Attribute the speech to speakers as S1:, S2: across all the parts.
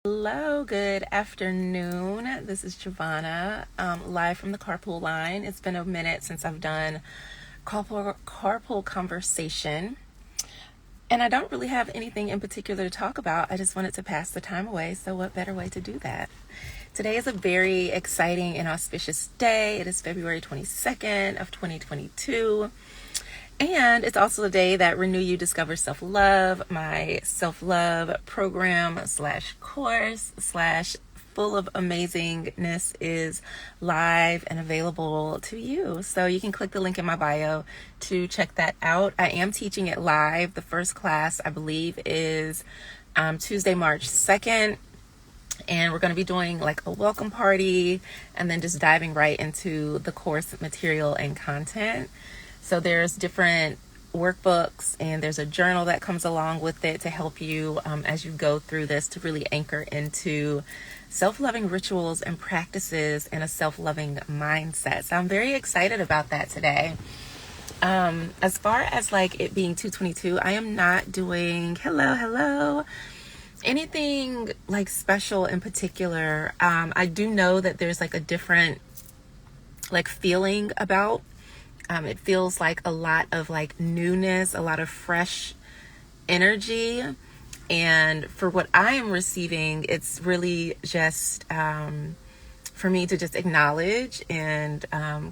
S1: Hello, good afternoon. This is Jovhannah, live from the carpool line. It's been a minute since I've done carpool conversation, and I don't really have anything in particular to talk about. I just wanted to pass the time away, so what better way to do that? Today is a very exciting and auspicious day. It is February 22nd of 2022. And it's also the day that RenewYou Discover Self-Love, my self-love program / course / full of amazingness is live and available to you. So you can click the link in my bio to check that out. I am teaching it live. The first class, I believe, is Tuesday, March 2nd. And we're going to be doing like a welcome party and then just diving right into the course material and content. So there's different workbooks and there's a journal that comes along with it to help you as you go through this to really anchor into self-loving rituals and practices and a self-loving mindset. So I'm very excited about that today. As far as like it being 222, I am not doing hello anything like special in particular. I do know that there's like a different like feeling about it feels like a lot of like newness, a lot of fresh energy. And for what I am receiving, it's really just for me to just acknowledge and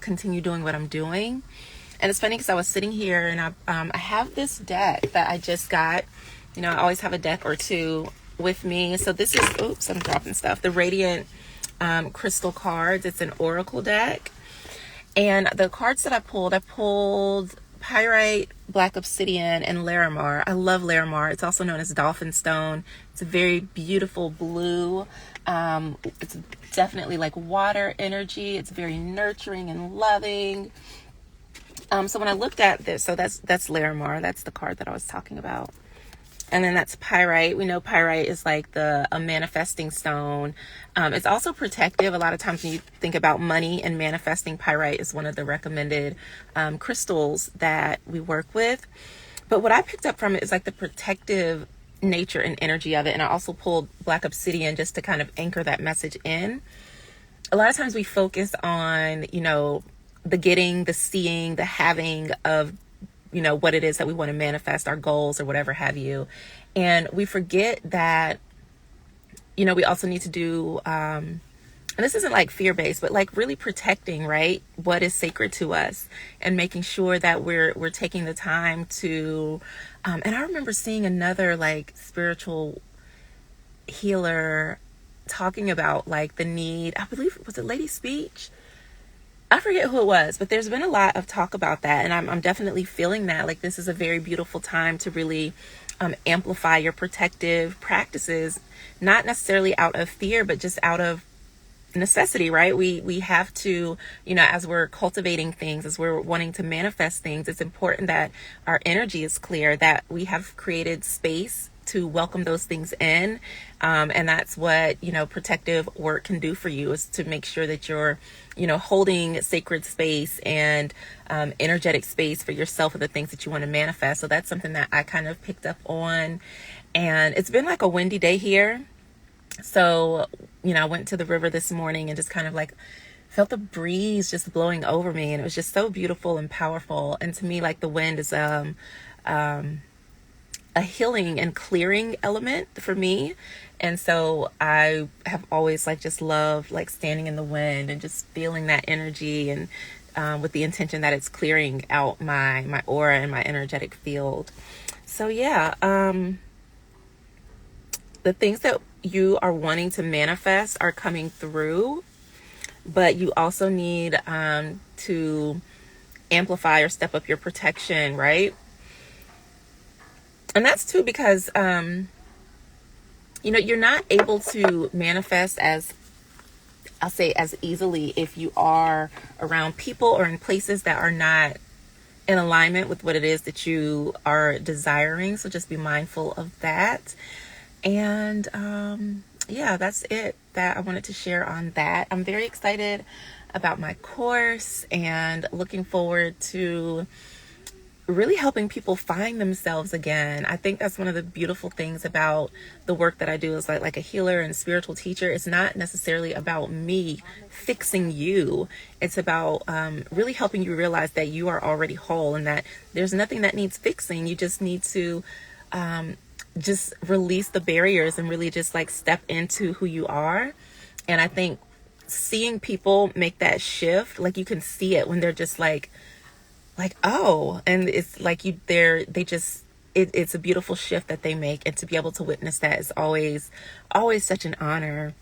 S1: continue doing what I'm doing. And it's funny because I was sitting here and I have this deck that I just got. You know, I always have a deck or two with me. So this is, oops, I'm dropping stuff. The Radiant Crystal cards. It's an oracle deck. And the cards that I pulled Pyrite, Black Obsidian, and Larimar. I love Larimar. It's also known as Dolphin Stone. It's a very beautiful blue. It's definitely like water energy. It's very nurturing and loving. So when I looked at this, so that's Larimar. That's the card that I was talking about. And then that's Pyrite. We know Pyrite is like a manifesting stone. It's also protective. A lot of times when you think about money and manifesting, Pyrite is one of the recommended crystals that we work with. But what I picked up from it is like the protective nature and energy of it. And I also pulled Black Obsidian just to kind of anchor that message in. A lot of times we focus on, you know, the getting, the seeing, the having of, you know, what it is that we want to manifest, our goals or whatever have you. And we forget that, you know, we also need to do, and this isn't like fear-based, but like really protecting, right, what is sacred to us and making sure that we're taking the time to, and I remember seeing another like spiritual healer talking about like the need, I believe, was it Lady Speech? I forget who it was, but there's been a lot of talk about that. And I'm definitely feeling that. Like this is a very beautiful time to really amplify your protective practices, not necessarily out of fear, but just out of necessity, right? We have to, you know, as we're cultivating things, as we're wanting to manifest things, it's important that our energy is clear, that we have created space to welcome those things in. And that's what, you know, protective work can do for you, is to make sure that you're, you know, holding sacred space and energetic space for yourself and the things that you want to manifest. So that's something that I kind of picked up on. And it's been like a windy day here. So, you know, I went to the river this morning and just kind of like felt the breeze just blowing over me. And it was just so beautiful and powerful. And to me, like the wind is a healing and clearing element for me. And so I have always like just loved like standing in the wind and just feeling that energy, and with the intention that it's clearing out my aura and my energetic field. So yeah, the things that you are wanting to manifest are coming through, but you also need to amplify or step up your protection, right? And that's too because, you know, you're not able to manifest as, I'll say, as easily if you are around people or in places that are not in alignment with what it is that you are desiring. So just be mindful of that. And yeah, that's it that I wanted to share on that. I'm very excited about my course and looking forward to really helping people find themselves again. I think that's one of the beautiful things about the work that I do as like a healer and spiritual teacher. It's not necessarily about me fixing you. It's about really helping you realize that you are already whole and that there's nothing that needs fixing. You just need to just release the barriers and really just like step into who you are. And I think seeing people make that shift, like you can see it when they're just like, oh, and it's like it's a beautiful shift that they make, and to be able to witness that is always such an honor.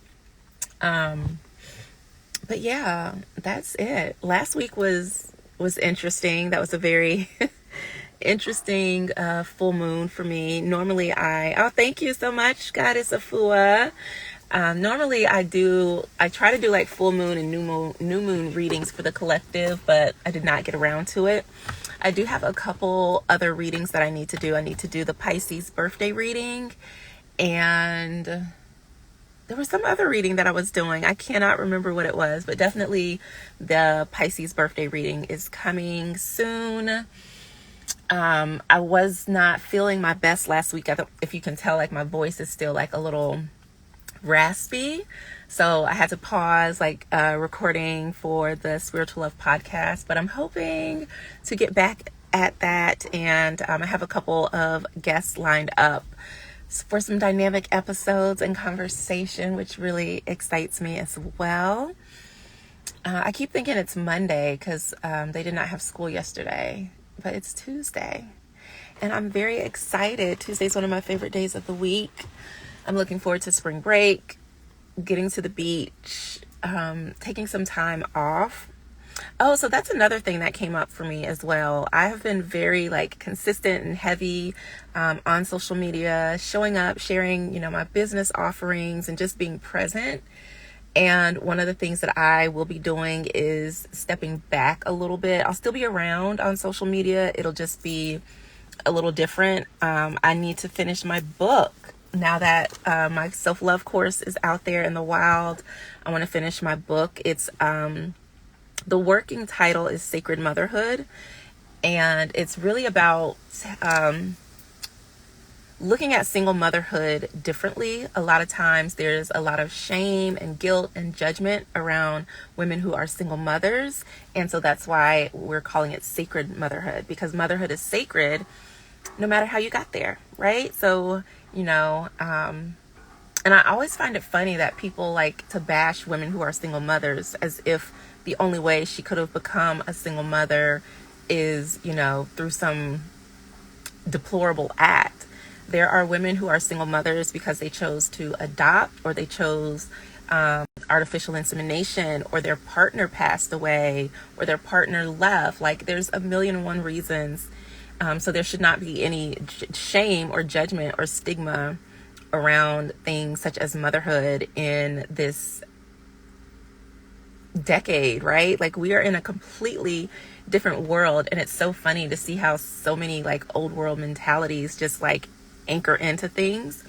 S1: But yeah, that's it. Last week was interesting. That was a very interesting full moon for me. Normally thank you so much, Goddess Afua. Normally I try to do like full moon and new moon readings for the collective, but I did not get around to it. I do have a couple other readings that I need to do. I need to do the Pisces birthday reading, and there was some other reading that I was doing. I cannot remember what it was, but definitely the Pisces birthday reading is coming soon. I was not feeling my best last week. If you can tell, like my voice is still like a little raspy, so I had to pause recording for the Spiritual Love podcast, but I'm hoping to get back at that, and I have a couple of guests lined up for some dynamic episodes and conversation, which really excites me as well. I keep thinking it's Monday because they did not have school yesterday, but it's Tuesday, and I'm very excited. Tuesday is one of my favorite days of the week. I'm looking forward to spring break, getting to the beach, taking some time off. Oh, so that's another thing that came up for me as well. I have been very consistent and heavy on social media, showing up, sharing, my business offerings and just being present. And one of the things that I will be doing is stepping back a little bit. I'll still be around on social media. It'll just be a little different. I need to finish my book. Now that my self-love course is out there in the wild, I want to finish my book. It's the working title is Sacred Motherhood, and it's really about looking at single motherhood differently. A lot of times there's a lot of shame and guilt and judgment around women who are single mothers, and so that's why we're calling it Sacred Motherhood, because motherhood is sacred no matter how you got there, right? So and I always find it funny that people like to bash women who are single mothers as if the only way she could have become a single mother is, through some deplorable act. There are women who are single mothers because they chose to adopt, or they chose artificial insemination, or their partner passed away, or their partner left. There's a million and one reasons. So there should not be any shame or judgment or stigma around things such as motherhood in this decade, right? We are in a completely different world, and it's so funny to see how so many old world mentalities just anchor into things.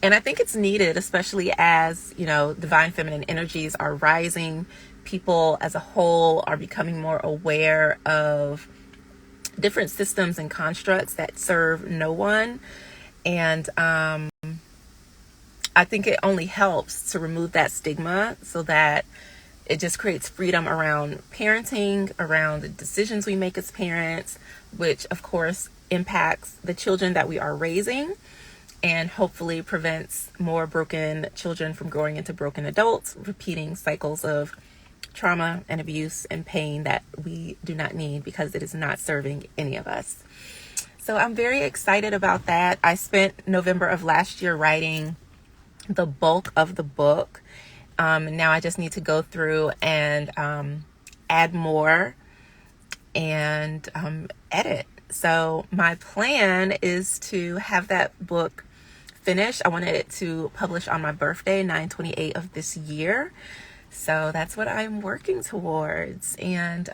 S1: And I think it's needed, especially as, divine feminine energies are rising. People as a whole are becoming more aware of different systems and constructs that serve no one. And I think it only helps to remove that stigma so that it just creates freedom around parenting, around the decisions we make as parents, which of course impacts the children that we are raising, and hopefully prevents more broken children from growing into broken adults, repeating cycles of trauma and abuse and pain that we do not need, because it is not serving any of us. So I'm very excited about that. I spent November of last year writing the bulk of the book. Now I just need to go through and add more and edit. So my plan is to have that book finished. I wanted it to publish on my birthday, 9/28 of this year. So that's what I'm working towards. And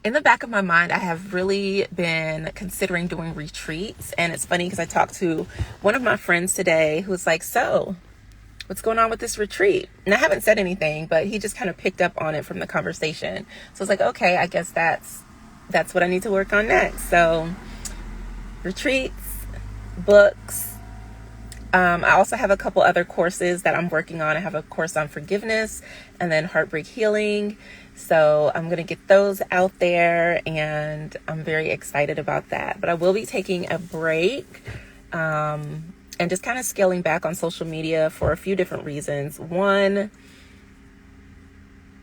S1: in the back of my mind, I have really been considering doing retreats. And it's funny because I talked to one of my friends today who was like, so what's going on with this retreat? And I haven't said anything, but he just kind of picked up on it from the conversation. So I was like, okay, I guess that's that's what I need to work on next. So retreats, books. I also have a couple other courses that I'm working on. I have a course on forgiveness and then heartbreak healing. So I'm going to get those out there, and I'm very excited about that. But I will be taking a break and just kind of scaling back on social media for a few different reasons. One,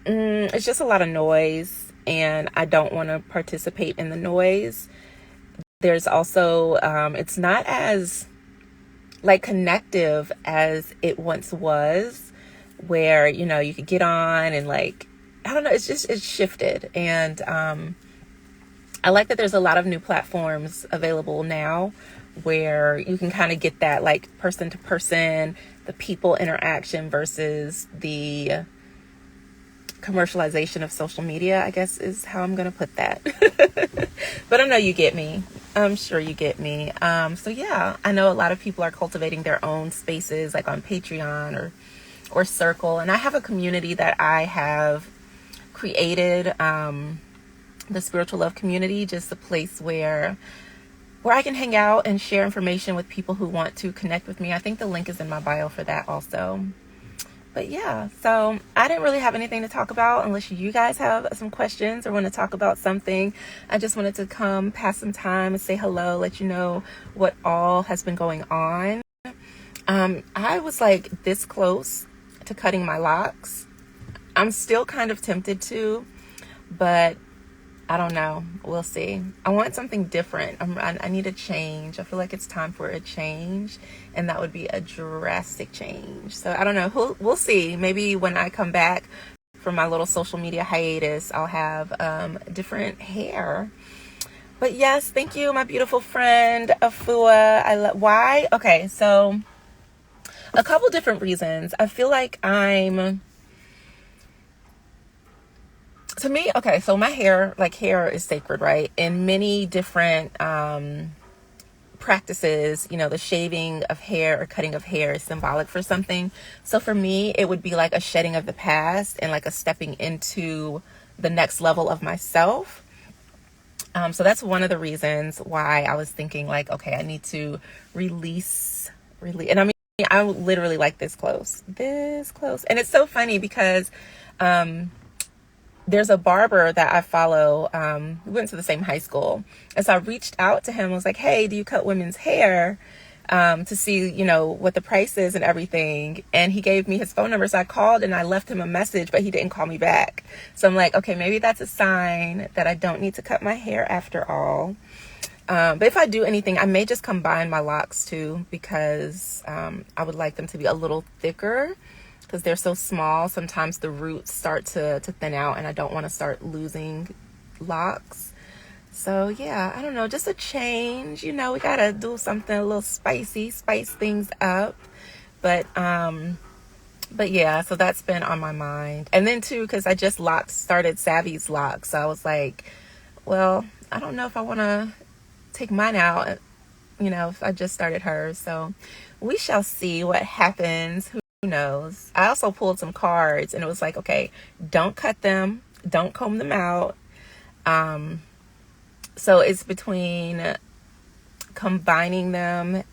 S1: it's just a lot of noise, and I don't want to participate in the noise. There's also, it's not as like connective as it once was, where, you know, you could get on and like, I don't know, it's shifted. And I like that there's a lot of new platforms available now where you can kind of get that like person to person, the people interaction versus the commercialization of social media, I guess is how I'm going to put that. But I know you get me. I'm sure you get me. So yeah, I know a lot of people are cultivating their own spaces like on Patreon or Circle. And I have a community that I have created, the Spiritual Love community, just a place where I can hang out and share information with people who want to connect with me. I think the link is in my bio for that also. But yeah, so I didn't really have anything to talk about unless you guys have some questions or want to talk about something. I just wanted to come pass some time and say hello, let you know what all has been going on. I was like this close to cutting my locks. I'm still kind of tempted to, but I don't know. We'll see. I want something different. I need a change. I feel like it's time for a change, and that would be a drastic change. So I don't know. We'll see. Maybe when I come back from my little social media hiatus, I'll have different hair. But yes, thank you, my beautiful friend Afua. Why? Okay, so a couple different reasons. I feel like to me, okay, so my hair is sacred, right? In many different practices, you know, the shaving of hair or cutting of hair is symbolic for something. So for me, it would be like a shedding of the past and like a stepping into the next level of myself. So that's one of the reasons why I was thinking like, okay, I need to release. And I mean, I'm literally like this close. And it's so funny because, there's a barber that I follow. We went to the same high school. And so I reached out to him. I was like, hey, do you cut women's hair? To see, you know, what the price is and everything. And he gave me his phone number. So I called and I left him a message, but he didn't call me back. So I'm like, okay, maybe that's a sign that I don't need to cut my hair after all. But if I do anything, I may just combine my locks too, because I would like them to be a little thicker. Because they're so small, sometimes the roots start to thin out, and I don't want to start losing locks. So yeah, I don't know, just a change. You know, we gotta do something a little spicy, spice things up. But yeah, so that's been on my mind. And then too, because I just started Savvy's locks, so I was like, well, I don't know if I want to take mine out. You know, if I just started hers. So we shall see what happens. Who knows? I also pulled some cards, and it was like, okay, don't cut them, don't comb them out. So it's between combining them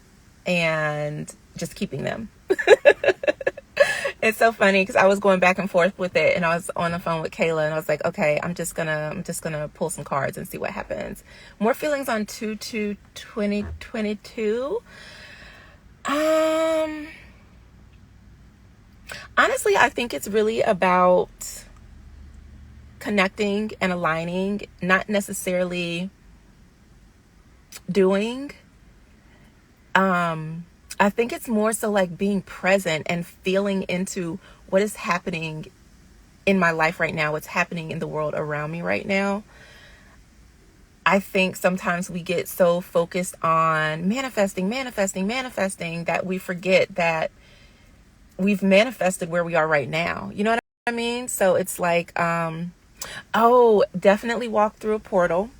S1: and just keeping them. It's so funny because I was going back and forth with it, and I was on the phone with Kayla, and I was like, okay, I'm just gonna pull some cards and see what happens. More feelings on 2/2/2022. Honestly, I think it's really about connecting and aligning, not necessarily doing. I think it's more so like being present and feeling into what is happening in my life right now, what's happening in the world around me right now. I think sometimes we get so focused on manifesting that we forget that we've manifested where we are right now. You know what I mean? So it's like, definitely walk through a portal.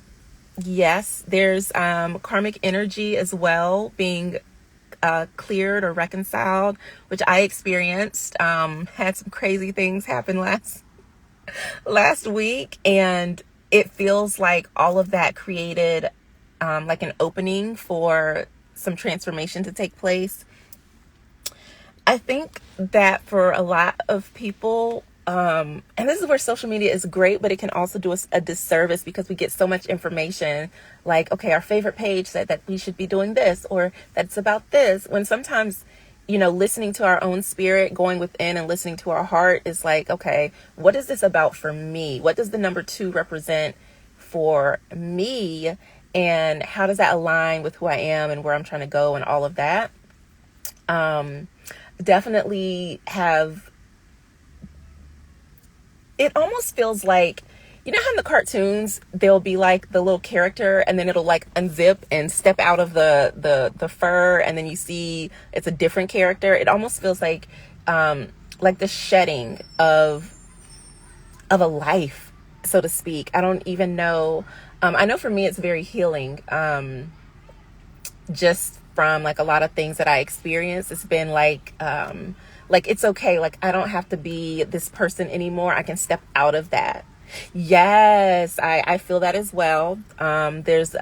S1: Yes, there's karmic energy as well being cleared or reconciled, which I experienced. Had some crazy things happen last week, and it feels like all of that created like an opening for some transformation to take place. I think that for a lot of people, and this is where social media is great, but it can also do us a disservice because we get so much information like, okay, our favorite page said that we should be doing this or that's about this, when sometimes, listening to our own spirit, going within and listening to our heart is like, okay, what is this about for me? What does the number 2 represent for me? And how does that align with who I am and where I'm trying to go and all of that? Definitely have, it almost feels like, how in the cartoons there'll be like the little character and then it'll like unzip and step out of the fur and then you see it's a different character. It almost feels like the shedding of a life, so to speak. I don't even know. I know for me it's very healing. Just from like a lot of things that I experienced, it's been like it's okay. Like I don't have to be this person anymore. I can step out of that. Yes, I feel that as well. There's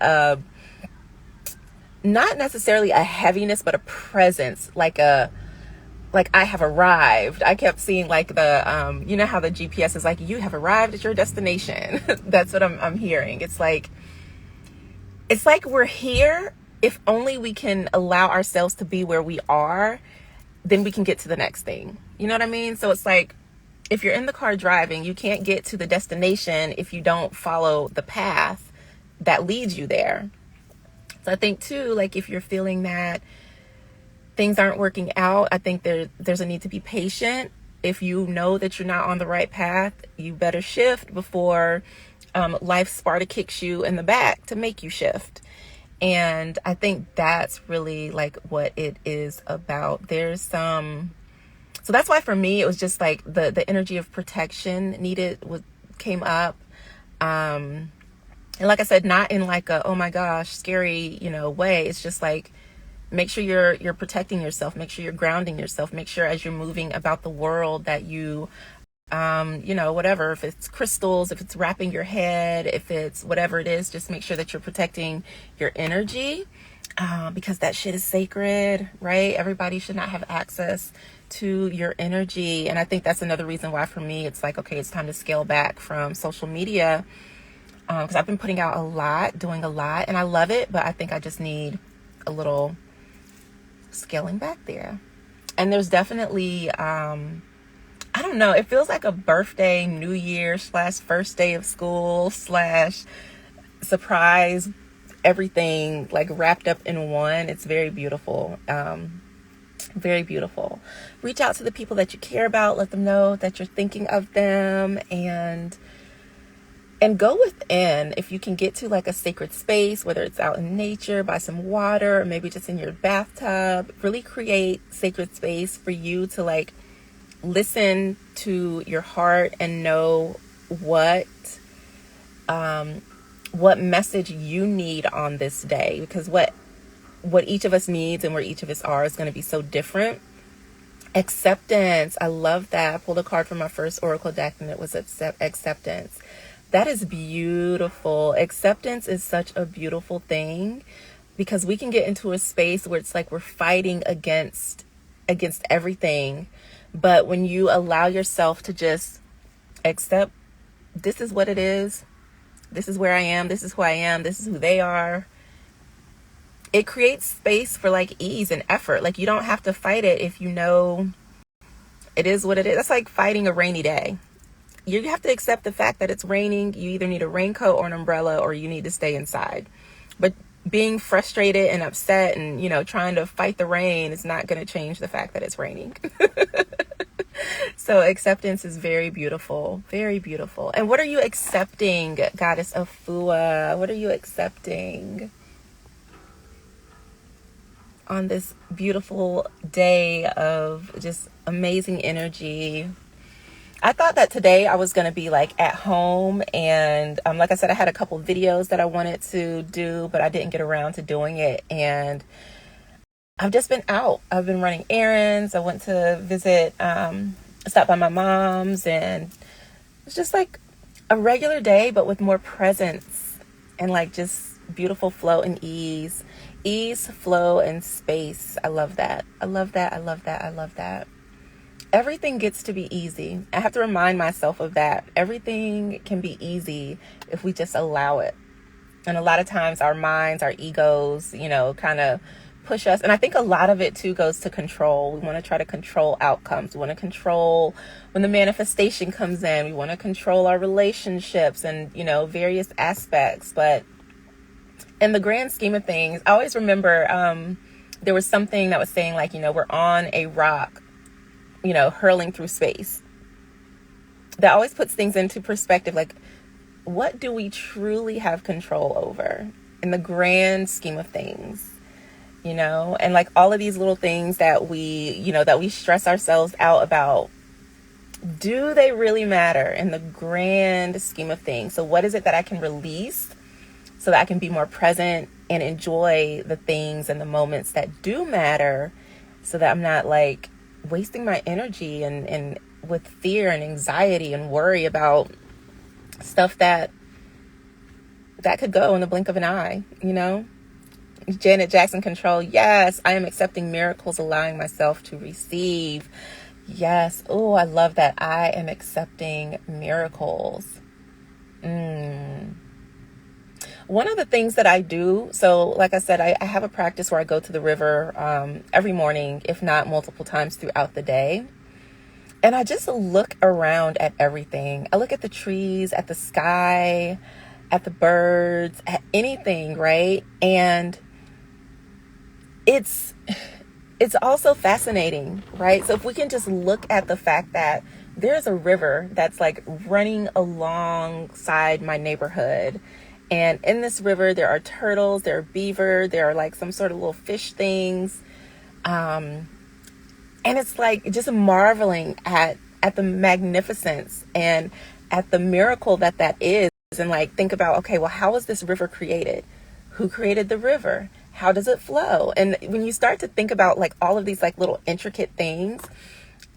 S1: not necessarily a heaviness, but a presence, like I have arrived. I kept seeing like the, how the GPS is like, you have arrived at your destination. That's what I'm hearing. It's like we're here. If only we can allow ourselves to be where we are, then we can get to the next thing. You know what I mean? So it's like, if you're in the car driving, you can't get to the destination if you don't follow the path that leads you there. So I think too, like if you're feeling that things aren't working out, I think there's a need to be patient. If you know that you're not on the right path, you better shift before life Sparta kicks you in the back to make you shift. And I think that's really like what it is about. There's some, so that's why for me, it was just like the energy of protection came up. And like I said, not in like a, oh my gosh, scary, way. It's just like, make sure you're protecting yourself, make sure you're grounding yourself, make sure as you're moving about the world that you, whatever, if it's crystals, if it's wrapping your head, if it's whatever it is, just make sure that you're protecting your energy, because that shit is sacred, right? Everybody should not have access to your energy. And I think that's another reason why for me, it's like, okay, it's time to scale back from social media, because I've been putting out a lot, doing a lot, and I love it, but I think I just need a little scaling back there. And there's definitely, I don't know, it feels like a birthday, New Year / first day of school / surprise, everything like wrapped up in one. It's very beautiful. Very beautiful. Reach out to the people that you care about. Let them know that you're thinking of them, and go within. If you can get to like a sacred space, whether it's out in nature, by some water, or maybe just in your bathtub, really create sacred space for you to like listen to your heart and know what message you need on this day, because what each of us needs and where each of us are is going to be so different. Acceptance. I love that. I pulled a card from my first oracle deck and it was acceptance. That is beautiful. Acceptance is such a beautiful thing, because we can get into a space where it's like we're fighting against everything. But when you allow yourself to just accept, this is what it is, this is where I am, this is who I am, this is who they are, it creates space for like ease and effort. Like you don't have to fight it if you know it is what it is. That's like fighting a rainy day. You have to accept the fact that it's raining. You either need a raincoat or an umbrella, or you need to stay inside. But being frustrated and upset and, trying to fight the rain is not going to change the fact that it's raining. So acceptance is very beautiful, very beautiful. And what are you accepting, Goddess Afua? What are you accepting on this beautiful day of just amazing energy? I thought that today I was going to be like at home, and like I said, I had a couple videos that I wanted to do, but I didn't get around to doing it. And I've just been out. I've been running errands. I went to visit, stopped by my mom's, and it's just like a regular day, but with more presence and like just beautiful flow and ease. Ease, flow, and space. I love that. I love that. I love that. I love that. Everything gets to be easy. I have to remind myself of that. Everything can be easy if we just allow it. And a lot of times our minds, our egos, kind of push us. And I think a lot of it too goes to control. We want to try to control outcomes. We want to control when the manifestation comes in. We want to control our relationships and, various aspects. But in the grand scheme of things, I always remember there was something that was saying like, we're on a rock, hurling through space. That always puts things into perspective. Like, what do we truly have control over in the grand scheme of things? And like all of these little things that we stress ourselves out about, do they really matter in the grand scheme of things? So what is it that I can release so that I can be more present and enjoy the things and the moments that do matter, so that I'm not like wasting my energy and with fear and anxiety and worry about stuff that could go in the blink of an eye, Janet Jackson, Control. Yes, I am accepting miracles, allowing myself to receive. Yes. Oh, I love that. I am accepting miracles. One of the things that I do, so like I said, I have a practice where I go to the river every morning, if not multiple times throughout the day. And I just look around at everything. I look at the trees, at the sky, at the birds, at anything, right? And it's also fascinating, right? So if we can just look at the fact that there's a river that's like running alongside my neighborhood. And in this river, there are turtles, there are beaver, there are like some sort of little fish things. And it's like just marveling at the magnificence and at the miracle that is. And like, think about, okay, well, how was this river created? Who created the river? How does it flow? And when you start to think about like all of these like little intricate things,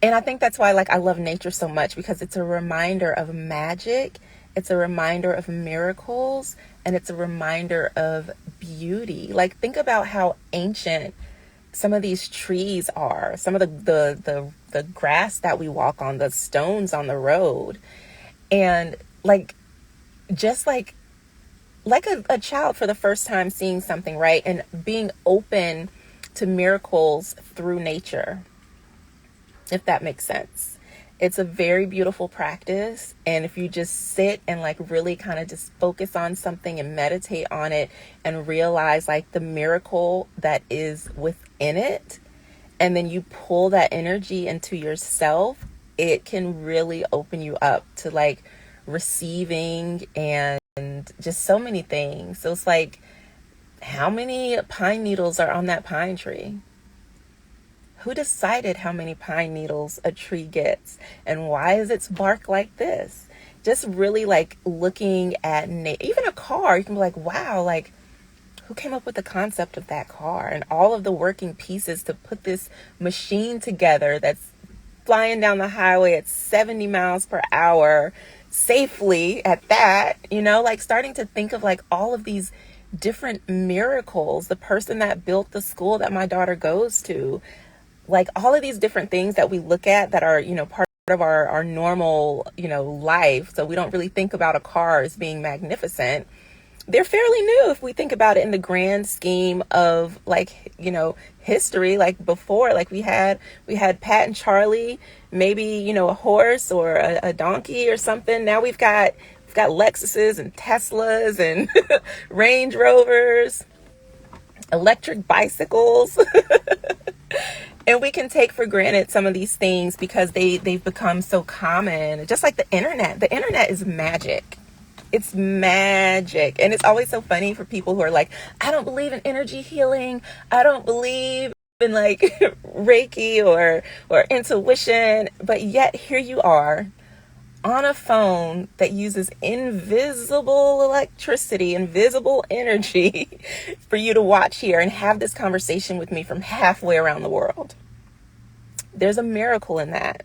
S1: and I think that's why like I love nature so much, because it's a reminder of magic. It's a reminder of miracles, and it's a reminder of beauty. Like, think about how ancient some of these trees are, some of the grass that we walk on, the stones on the road. And like, just like a child for the first time seeing something, right? And being open to miracles through nature, if that makes sense. It's a very beautiful practice. And if you just sit and like really kind of just focus on something and meditate on it and realize like the miracle that is within it, and then you pull that energy into yourself, it can really open you up to like receiving and just so many things. So it's like, how many pine needles are on that pine tree? Who decided how many pine needles a tree gets? And why is its bark like this? Just really like looking at even a car, you can be like, wow, like who came up with the concept of that car and all of the working pieces to put this machine together that's flying down the highway at 70 miles per hour safely at that, like starting to think of like all of these different miracles. The person that built the school that my daughter goes to, like all of these different things that we look at that are, part of our normal, life. So we don't really think about a car as being magnificent. They're fairly new if we think about it in the grand scheme of like, history. Like before, like we had Pat and Charlie, maybe, a horse or a donkey or something. Now we've got Lexuses and Teslas and Range Rovers, electric bicycles. And we can take for granted some of these things because they've become so common. Just like the internet. The internet is magic. It's magic. And it's always so funny for people who are like, I don't believe in energy healing. I don't believe in like Reiki or intuition. But yet here you are on a phone that uses invisible electricity, invisible energy for you to watch here and have this conversation with me from halfway around the world. There's a miracle in that.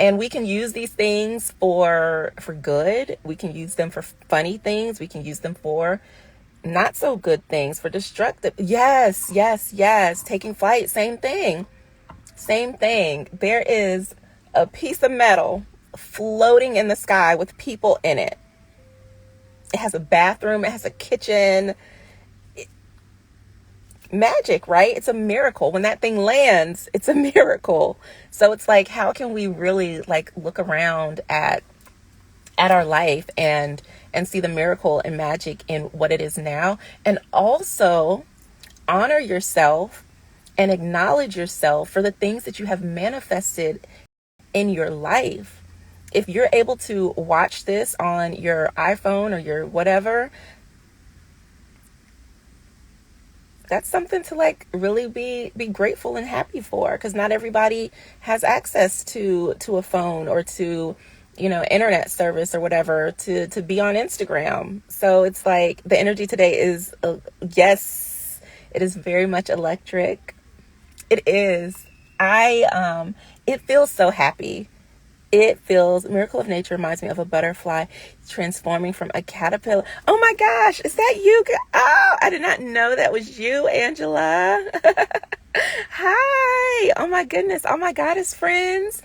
S1: And we can use these things for good. We can use them for funny things. We can use them for not so good things, for destructive. Yes, yes, yes. Taking flight, same thing. Same thing. There is a piece of metal floating in the sky with people in it. It has a bathroom. It has a kitchen. Magic, right? It's a miracle. When that thing lands, it's a miracle. So it's like, how can we really like look around at our life and see the miracle and magic in what it is now, and also honor yourself and acknowledge yourself for the things that you have manifested in your life. If you're able to watch this on your iPhone or your whatever, that's something to like really be grateful and happy for, because not everybody has access to a phone or to, you know, internet service or whatever to be on Instagram. So it's like the energy today is, yes, it is very much electric. It is. It feels so happy. Miracle of Nature reminds me of a butterfly transforming from a caterpillar. Oh my gosh, is that you? Oh, I did not know that was you, Angela. Hi. Oh my goodness. All my goddess friends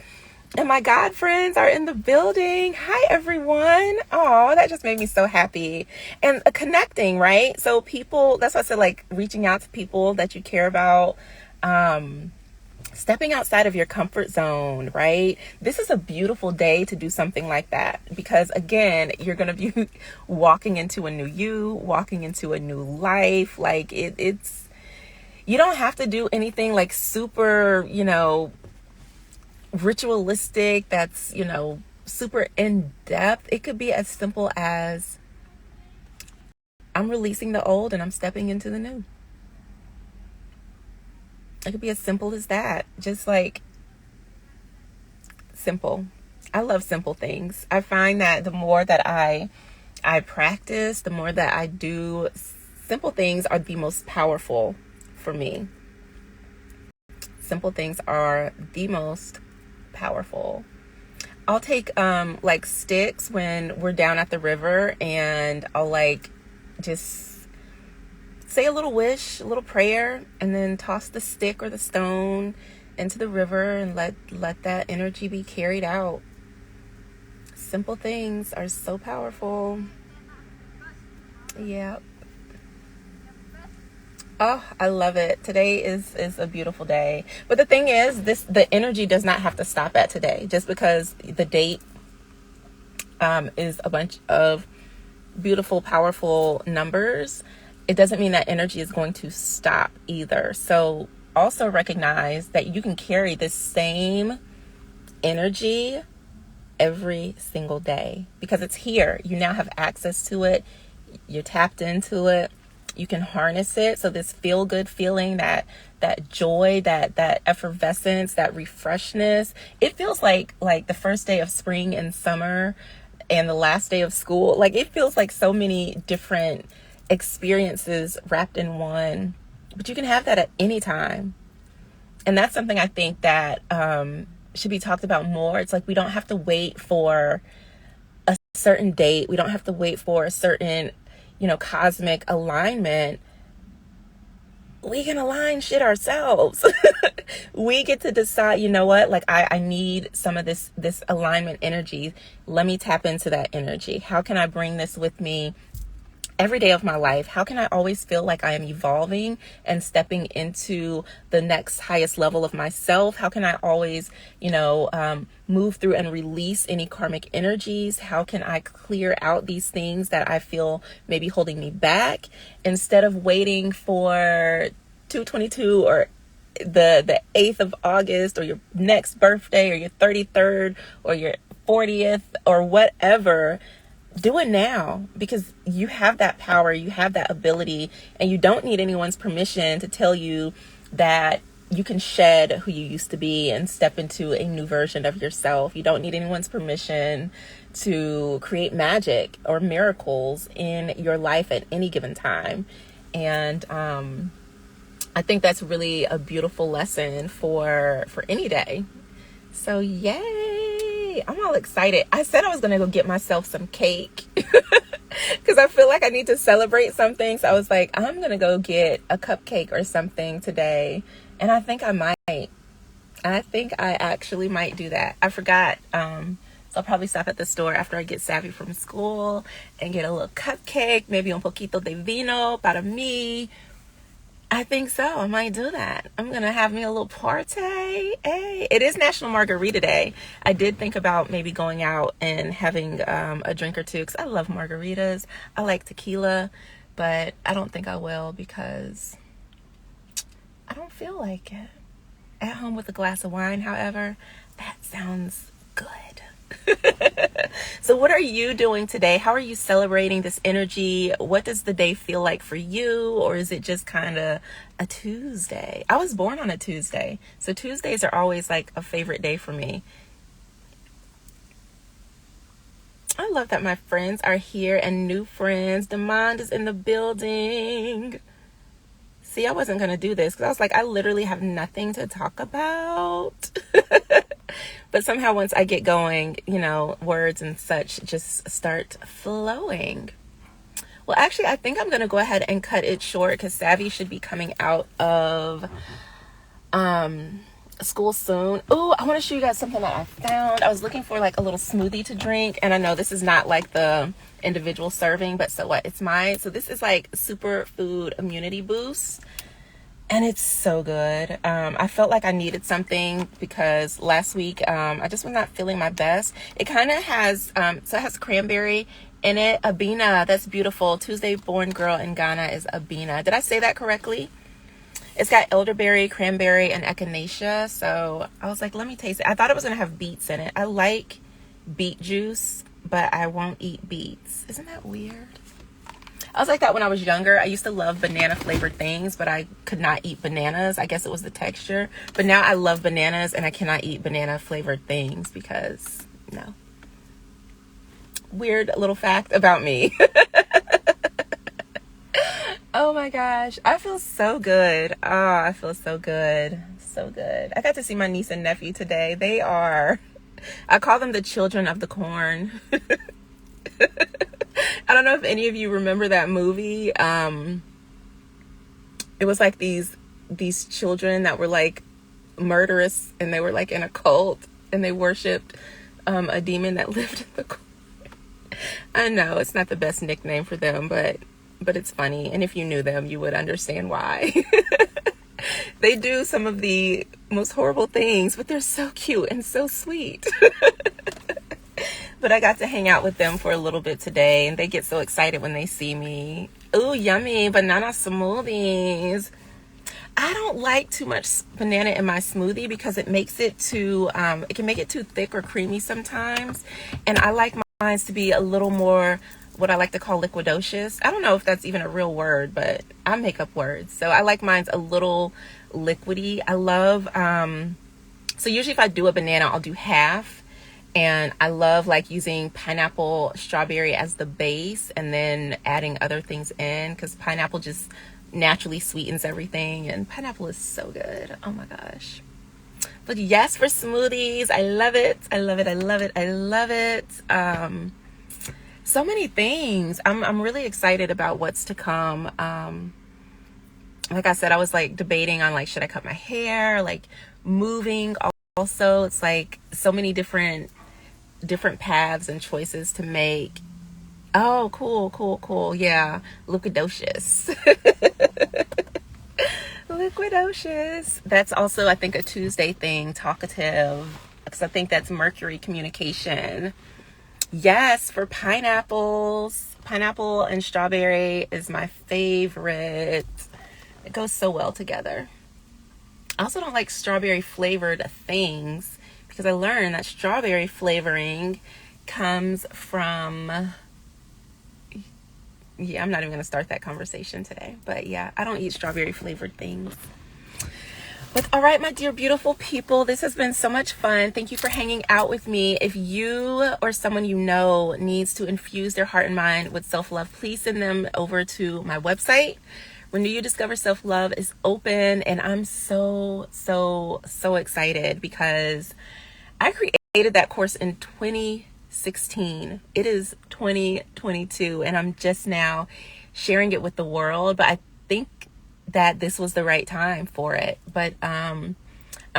S1: and my God friends are in the building. Hi, everyone. Oh, that just made me so happy. And connecting, right? So people, that's why I said like reaching out to people that you care about. Stepping outside of your comfort zone, right? This is a beautiful day to do something like that, because again, you're going to be walking into a new you, walking into a new life. Like it's, you don't have to do anything like super, you know, ritualistic. That's, you know, super in depth. It could be as simple as I'm releasing the old and I'm stepping into the new. It could be as simple as that. Just like simple. I love simple things. I find that the more that I practice, the more that I do, simple things are the most powerful for me. Simple things are the most powerful. I'll take like sticks when we're down at the river, and I'll like just say a little wish, a little prayer, and then toss the stick or the stone into the river and let that energy be carried out. Simple things are so powerful. Yep. Oh, I love it. Today is a beautiful day. But the thing is, the energy does not have to stop at today. Just because the date is a bunch of beautiful, powerful numbers, it doesn't mean that energy is going to stop either. So also recognize that you can carry this same energy every single day because it's here. You now have access to it. You're tapped into it. You can harness it. So this feel good feeling, that joy, that effervescence, that refreshness, it feels like the first day of spring and summer and the last day of school. Like it feels like so many different experiences wrapped in one, but you can have that at any time. And that's something I think that should be talked about more. It's like we don't have to wait for a certain date. We don't have to wait for a certain, you know, cosmic alignment. We can align shit ourselves. We get to decide, you know what, like I need some of this alignment energy. Let me tap into that energy. How can I bring this with me every day of my life? How can I always feel like I am evolving and stepping into the next highest level of myself? How can I always, you know, move through and release any karmic energies? How can I clear out these things that I feel maybe holding me back, instead of waiting for 2/22 or the 8th of August or your next birthday or your 33rd or your 40th or whatever? Do it now, because you have that power, you have that ability, and you don't need anyone's permission to tell you that you can shed who you used to be and step into a new version of yourself. You don't need anyone's permission to create magic or miracles in your life at any given time. And I think that's really a beautiful lesson for any day. So yay. see. I'm all excited. I said I was going to go get myself some cake because I feel like I need to celebrate something. So I was like, I'm going to go get a cupcake or something today. And I think I might. I think I actually might do that. I forgot. So I'll probably stop at the store after I get Savvy from school and get a little cupcake, maybe un poquito de vino para mí. I think so. I might do that. I'm going to have me a little party. Hey, it is National Margarita Day. I did think about maybe going out and having a drink or two because I love margaritas. I like tequila, but I don't think I will because I don't feel like it. At home with a glass of wine, however, that sounds good. So what are you doing today? How are you celebrating this energy? What does the day feel like for you? Or is it just kind of a Tuesday? I was born on a Tuesday. So Tuesdays are always like a favorite day for me. I love that my friends are here and new friends. Demand is in the building. See, I wasn't going to do this because I was like, I literally have nothing to talk about. But somehow once I get going, you know, words and such just start flowing. Well, actually, I think I'm going to go ahead and cut it short because Savvy should be coming out of school soon. Oh, I want to show you guys something that I found. I was looking for like a little smoothie to drink. And I know this is not like the individual serving, but so what? It's mine. So this is like superfood immunity boost. And it's so good. I felt like I needed something because last week I just was not feeling my best. It kind of has, so it has cranberry in it. Abina, that's beautiful. Tuesday born girl in Ghana is Abina. Did I say that correctly? It's got elderberry, cranberry, and echinacea. So I was like, let me taste it. I thought it was going to have beets in it. I like beet juice, but I won't eat beets. Isn't that weird? I was like that when I was younger. I used to love banana flavored things, but I could not eat bananas. I guess it was the texture. But now I love bananas and I cannot eat banana flavored things because, no. Weird little fact about me. Oh my gosh. I feel so good. Oh, I feel so good. So good. I got to see my niece and nephew today. They are, I call them the children of the corn. I don't know if any of you remember that movie. It was like these children that were like murderous and they were like in a cult and they worshipped a demon that lived in the corn. I know it's not the best nickname for them, but it's funny. And if you knew them, you would understand why. They do some of the most horrible things, but they're so cute and so sweet. But I got to hang out with them for a little bit today, and they get so excited when they see me. Ooh, yummy banana smoothies. I don't like too much banana in my smoothie because it makes it too, it can make it too thick or creamy sometimes. And I like mine to be a little more what I like to call liquidocious. I don't know if that's even a real word, but I make up words. So I like mine's a little liquidy. I love, so usually if I do a banana, I'll do half. And I love like using pineapple, strawberry as the base and then adding other things in because pineapple just naturally sweetens everything. And pineapple is so good. Oh my gosh. But yes, for smoothies, I love it. I love it. I love it. I love it. So many things. I'm really excited about what's to come. Like I said, I was like debating on like, should I cut my hair? Like moving also. It's like so many different paths and choices to make. Oh, cool. Yeah. Liquidocious. Liquidocious. That's also, I think, a Tuesday thing. Talkative. Because I think that's Mercury communication. Yes, for pineapples. Pineapple and strawberry is my favorite. It goes so well together. I also don't like strawberry flavored things because I learned that strawberry flavoring comes from, yeah, I'm not even going to start that conversation today. But yeah, I don't eat strawberry flavored things. But all right, my dear beautiful people, this has been so much fun. Thank you for hanging out with me. If you or someone you know needs to infuse their heart and mind with self-love, please send them over to my website. Renew You Discover Self-Love is open, and I'm so excited because I created created that course in 2016. It is 2022 and I'm just now sharing it with the world, but I think that this was the right time for it. But I'm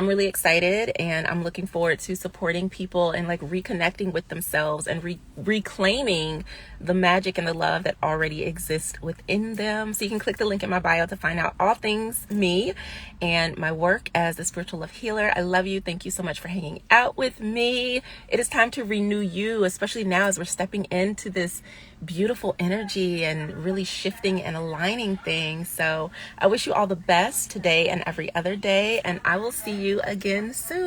S1: really excited and I'm looking forward to supporting people and like reconnecting with themselves and reclaiming the magic and the love that already exists within them. So you can click the link in my bio to find out all things me and my work as the spiritual love healer. I love you. Thank you so much for hanging out with me. It is time to renew you, especially now as we're stepping into this beautiful energy and really shifting and aligning things. So I wish you all the best today and every other day, and I will see you again soon.